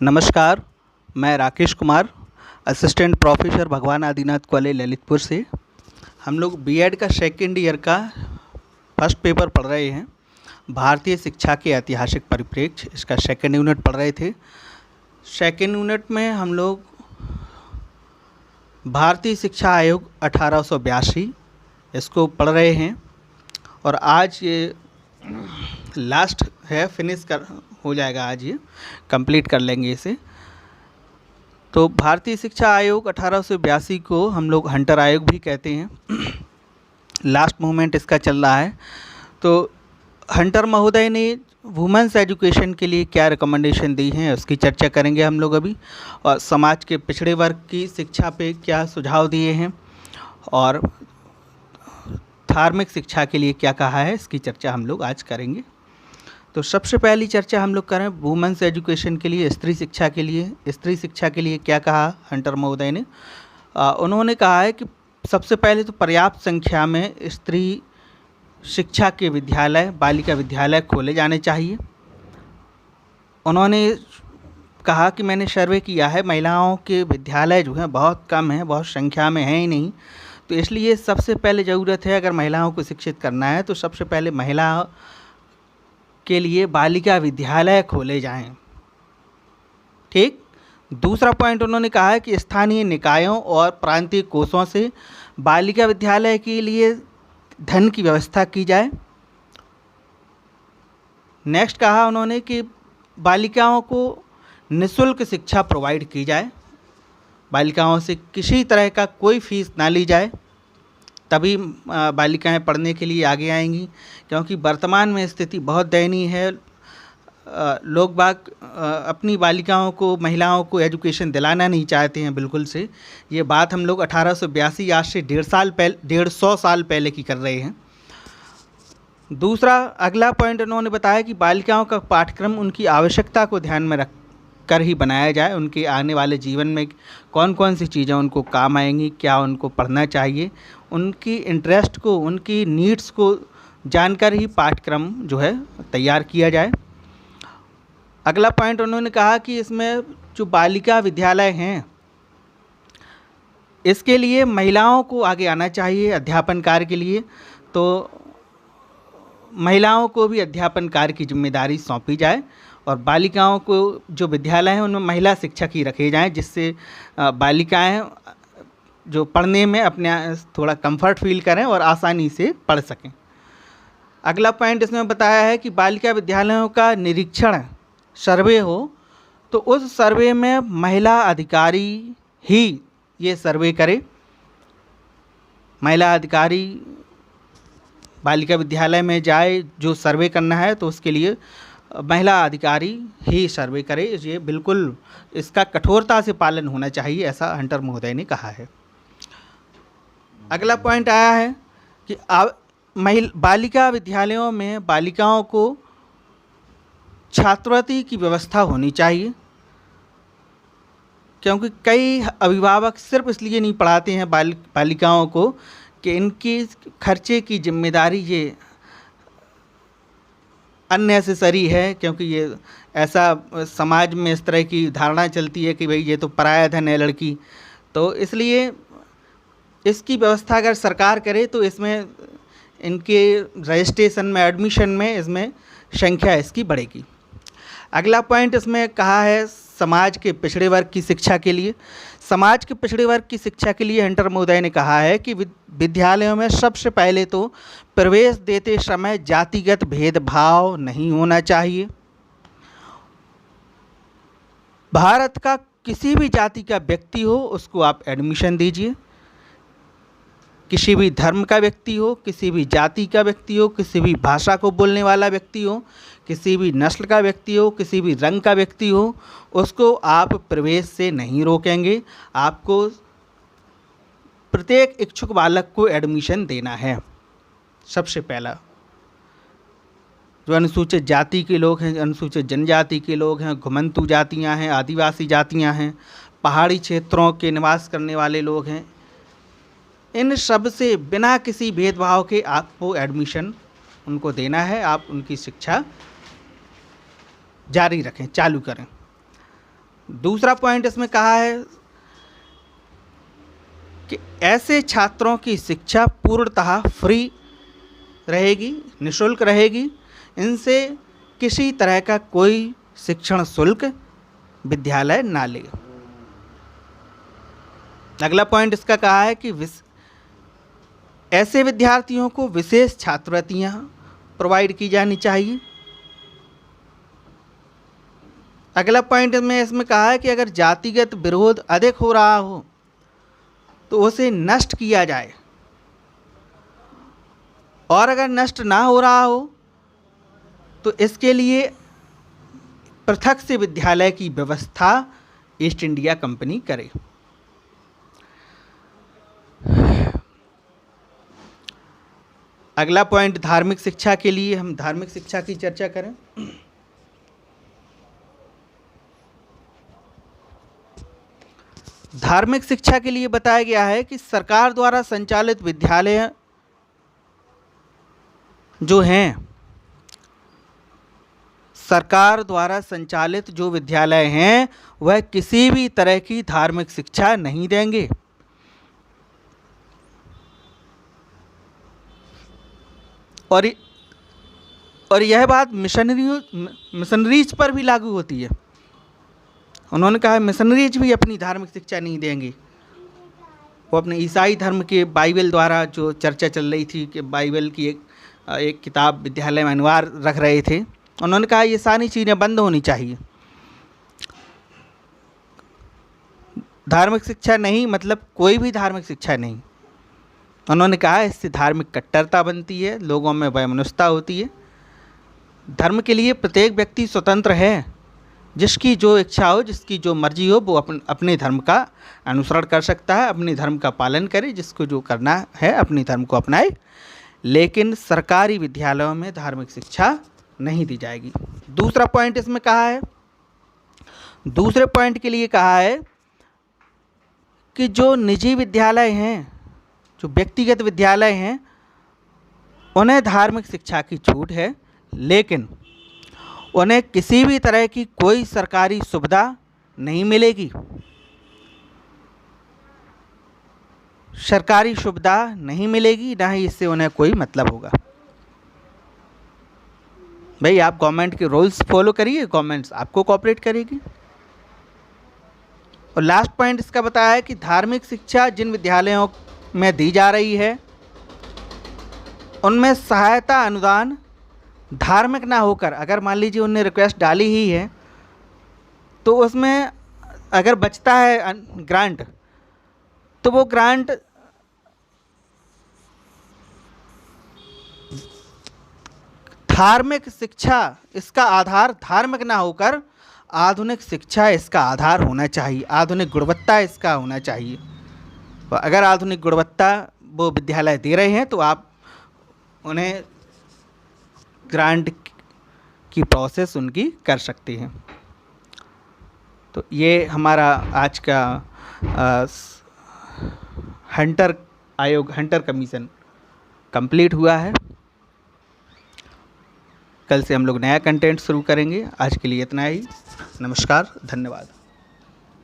नमस्कार, मैं Rakesh Kumar, assistant professor भगवान आदिनाथ कॉलेज ललितपुर से। हम लोग बीएड का सेकेंड ईयर का फर्स्ट पेपर पढ़ रहे हैं। भारतीय शिक्षा के ऐतिहासिक परिप्रेक्ष्य, इसका सेकेंड यूनिट पढ़ रहे थे। सेकेंड यूनिट में हम लोग भारतीय शिक्षा आयोग 1882 इसको पढ़ रहे हैं और आज ये लास्ट है, फिनिश कर हो जाएगा, आज ये कंप्लीट कर लेंगे इसे। तो भारतीय शिक्षा आयोग 1882 को हम लोग हंटर आयोग भी कहते हैं। लास्ट मूवमेंट इसका चल रहा है। तो हंटर महोदय ने वुमेंस एजुकेशन के लिए क्या रिकमेंडेशन दी हैं उसकी चर्चा करेंगे हम लोग अभी, और समाज के पिछड़े वर्ग की शिक्षा पे क्या सुझाव दिए हैं और धार्मिक शिक्षा के लिए क्या कहा है, इसकी चर्चा हम लोग आज करेंगे। तो सबसे पहली चर्चा हम लोग करें वुमेंस एजुकेशन के लिए, स्त्री शिक्षा के लिए। स्त्री शिक्षा के लिए क्या कहा हंटर महोदय ने? उन्होंने कहा है कि सबसे पहले तो पर्याप्त संख्या में स्त्री शिक्षा के विद्यालय, बालिका विद्यालय खोले जाने चाहिए। उन्होंने कहा कि मैंने सर्वे किया है, महिलाओं के विद्यालय जो हैं बहुत कम हैं, बहुत संख्या में हैं ही नहीं। तो इसलिए सबसे पहले ज़रूरत है, अगर महिलाओं को शिक्षित करना है तो सबसे पहले महिला के लिए बालिका विद्यालय खोले जाएं। ठीक। दूसरा पॉइंट उन्होंने कहा है कि स्थानीय निकायों और प्रांतीय कोषों से बालिका विद्यालय के लिए धन की व्यवस्था की जाए। नेक्स्ट कहा उन्होंने कि बालिकाओं को निःशुल्क शिक्षा प्रोवाइड की जाए, बालिकाओं से किसी तरह का कोई फीस ना ली जाए, तभी बालिकाएं पढ़ने के लिए आगे आएंगी। क्योंकि वर्तमान में स्थिति बहुत दयनीय है। लोग बाग अपनी बालिकाओं को, महिलाओं को एजुकेशन दिलाना नहीं चाहते हैं बिल्कुल से। ये बात हम लोग 1882 आज से 150 साल पहले की कर रहे हैं। दूसरा अगला पॉइंट उन्होंने बताया कि बालिकाओं का पाठ्यक्रम उनकी आवश्यकता को ध्यान में रख कर ही बनाया जाए। उनके आने वाले जीवन में कौन कौन सी चीज़ें उनको काम आएंगी, क्या उनको पढ़ना चाहिए, उनकी इंटरेस्ट को, उनकी नीड्स को जानकर ही पाठ्यक्रम जो है तैयार किया जाए। अगला पॉइंट उन्होंने कहा कि इसमें जो बालिका विद्यालय हैं इसके लिए महिलाओं को आगे आना चाहिए अध्यापन कार्य के लिए। तो महिलाओं को भी अध्यापन कार्य की जिम्मेदारी सौंपी जाए और बालिकाओं को जो विद्यालय हैं उनमें महिला शिक्षक ही रखे जाएं, जिससे बालिकाएं जो पढ़ने में अपने थोड़ा कंफर्ट फील करें और आसानी से पढ़ सकें। अगला पॉइंट इसमें बताया है कि बालिका विद्यालयों का निरीक्षण सर्वे हो, तो उस सर्वे में महिला अधिकारी ही ये सर्वे करे। महिला अधिकारी बालिका विद्यालय में जाए, जो सर्वे करना है तो उसके लिए महिला अधिकारी ही सर्वे करे। ये बिल्कुल इसका कठोरता से पालन होना चाहिए, ऐसा हंटर महोदय ने कहा है। अगला पॉइंट आया है कि बालिका विद्यालयों में बालिकाओं को छात्रवृत्ति की व्यवस्था होनी चाहिए। क्योंकि कई अभिभावक सिर्फ इसलिए नहीं पढ़ाते हैं बालिकाओं को कि इनकी खर्चे की जिम्मेदारी ये अननेसेसरी है, क्योंकि ये ऐसा समाज में इस तरह की धारणा चलती है कि भाई ये तो पराया धन है लड़की। तो इसलिए इसकी व्यवस्था अगर सरकार करे तो इसमें इनके रजिस्ट्रेशन में, एडमिशन में इसमें संख्या इसकी बढ़ेगी। अगला पॉइंट इसमें कहा है समाज के पिछड़े वर्ग की शिक्षा के लिए। समाज के पिछड़े वर्ग की शिक्षा के लिए हंटर महोदय ने कहा है कि विद्यालयों में सबसे पहले तो प्रवेश देते समय जातिगत भेदभाव नहीं होना चाहिए। भारत का किसी भी जाति का व्यक्ति हो उसको आप एडमिशन दीजिए। किसी भी धर्म का व्यक्ति हो, किसी भी जाति का व्यक्ति हो, किसी भी भाषा को बोलने वाला व्यक्ति हो, किसी भी नस्ल का व्यक्ति हो, किसी भी रंग का व्यक्ति हो, उसको आप प्रवेश से नहीं रोकेंगे। आपको प्रत्येक इच्छुक बालक को एडमिशन देना है। सबसे पहला जो अनुसूचित जाति के लोग हैं, अनुसूचित जनजाति के लोग हैं, घुमंतू जातियां हैं, आदिवासी जातियां हैं, पहाड़ी क्षेत्रों के निवास करने वाले लोग हैं, इन सब से बिना किसी भेदभाव के आपको एडमिशन उनको देना है। आप उनकी शिक्षा जारी रखें, चालू करें। दूसरा पॉइंट इसमें कहा है कि ऐसे छात्रों की शिक्षा पूर्णतः फ्री रहेगी, निःशुल्क रहेगी, इनसे किसी तरह का कोई शिक्षण शुल्क विद्यालय ना ले। अगला पॉइंट इसका कहा है कि ऐसे विद्यार्थियों को विशेष छात्रवृत्तियां प्रोवाइड की जानी चाहिए। अगला पॉइंट में इसमें कहा है कि अगर जातिगत विरोध अधिक हो रहा हो तो उसे नष्ट किया जाए, और अगर नष्ट ना हो रहा हो तो इसके लिए पृथक से विद्यालय की व्यवस्था ईस्ट इंडिया कंपनी करे। अगला पॉइंट धार्मिक शिक्षा के लिए, हम धार्मिक शिक्षा की चर्चा करें। धार्मिक शिक्षा के लिए बताया गया है कि सरकार द्वारा संचालित विद्यालय जो हैं, सरकार द्वारा संचालित जो विद्यालय हैं वह किसी भी तरह की धार्मिक शिक्षा नहीं देंगे। और यह बात मिशनरीज पर भी लागू होती है। उन्होंने कहा मिशनरीज भी अपनी धार्मिक शिक्षा नहीं देंगे। वो अपने ईसाई धर्म के बाइबल द्वारा जो चर्चा चल रही थी कि बाइबल की एक किताब विद्यालय में अनिवार्य रख रहे थे, उन्होंने कहा ये सारी चीज़ें बंद होनी चाहिए। धार्मिक शिक्षा नहीं मतलब कोई भी धार्मिक शिक्षा नहीं। उन्होंने कहा इससे धार्मिक कट्टरता बनती है, लोगों में वैमनस्यता होती है। धर्म के लिए प्रत्येक व्यक्ति स्वतंत्र है, जिसकी जो इच्छा हो, जिसकी जो मर्जी हो, वो अपने धर्म का अनुसरण कर सकता है, अपने धर्म का पालन करे, जिसको जो करना है अपने धर्म को अपनाए, लेकिन सरकारी विद्यालयों में धार्मिक शिक्षा नहीं दी जाएगी। दूसरा पॉइंट इसमें कहा है, दूसरे पॉइंट के लिए कहा है कि जो निजी विद्यालय हैं, जो व्यक्तिगत विद्यालय हैं, उन्हें धार्मिक शिक्षा की छूट है, लेकिन उन्हें किसी भी तरह की कोई सरकारी सुविधा नहीं मिलेगी। सरकारी सुविधा नहीं मिलेगी, ना ही इससे उन्हें कोई मतलब होगा। भाई आप गवर्नमेंट के रूल्स फॉलो करिए, गवर्नमेंट आपको कोऑपरेट करेगी। और लास्ट पॉइंट इसका बताया है कि धार्मिक शिक्षा जिन विद्यालयों में दी जा रही है उनमें सहायता अनुदान धार्मिक ना होकर, अगर मान लीजिए उनने रिक्वेस्ट डाली ही है तो उसमें अगर बचता है ग्रांट, तो वो ग्रांट धार्मिक शिक्षा, इसका आधार धार्मिक ना होकर आधुनिक शिक्षा इसका आधार होना चाहिए, आधुनिक गुणवत्ता इसका होना चाहिए। तो अगर आधुनिक गुणवत्ता वो विद्यालय दे रहे हैं तो आप उन्हें ग्रांट की प्रोसेस उनकी कर सकते हैं। तो ये हमारा आज का हंटर कमीशन कंप्लीट हुआ है। कल से हम लोग नया कंटेंट शुरू करेंगे। आज के लिए इतना ही। नमस्कार, धन्यवाद।